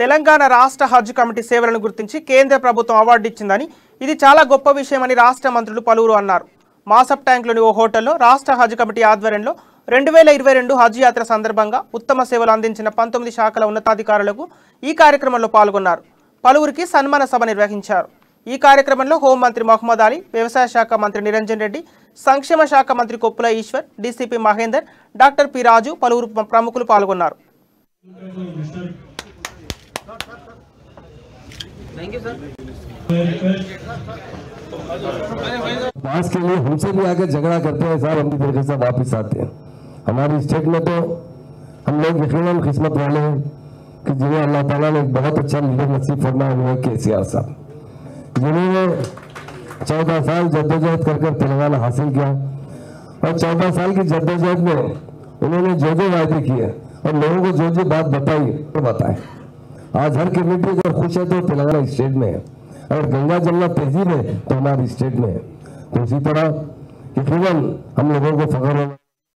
తెలంగాణ రాష్ట్ర హజ్ కమిటీ సేవలను గుర్తించి కేంద్ర ప్రభుత్వం అవార్డు ఇచ్చిందని ఇది చాలా గొప్ప విషయమని రాష్ట్ర మంత్రులు పలువురు అన్నారు. మాసప్ ట్యాంక్లోని ఓ హోటల్లో రాష్ట్ర హజ్ కమిటీ ఆధ్వర్యంలో 2022 హజ్ యాత్ర సందర్భంగా ఉత్తమ సేవలు అందించిన 19 శాఖల ఉన్నతాధికారులకు ఈ కార్యక్రమంలో పాల్గొన్నారు. పలువురికి సన్మాన సభ నిర్వహించారు. ఈ కార్యక్రమంలో హోంమంత్రి మహమ్మద్ అలీ, వ్యవసాయ శాఖ మంత్రి నిరంజన్ రెడ్డి, సంక్షేమ శాఖ మంత్రి Koppula Eshwar, DCP Mahender, doctor P Raju పలువురు ప్రముఖులు పాల్గొన్నారు. पास के लिए हमसे भी आकर झगड़ा करते हैं साहब, हम भी तरीके से वापस आते हैं। हमारी स्टेट में तो हम लोग यकीनन किस्मत वाले हैं कि जिन्हें अल्लाह ताला ने एक बहुत अच्छा लीडर नसीब फरमाया हुआ है केसीआर साहब, जिन्होंने 14 साल जद्दोजहद कर तेलंगाना हासिल किया और 14 साल की जद्दोजहद में उन्होंने जो वायदे किए और लोगों को जो बात बताई वो बताए। आज हर कम्युनिटी अगर खुश है तो तेलंगाना स्टेट में है, अगर गंगा जमुना तहजीब है तो हमारी स्टेट में है। तो इसी तरह यकीनन हम लोगों को फख्र होगा।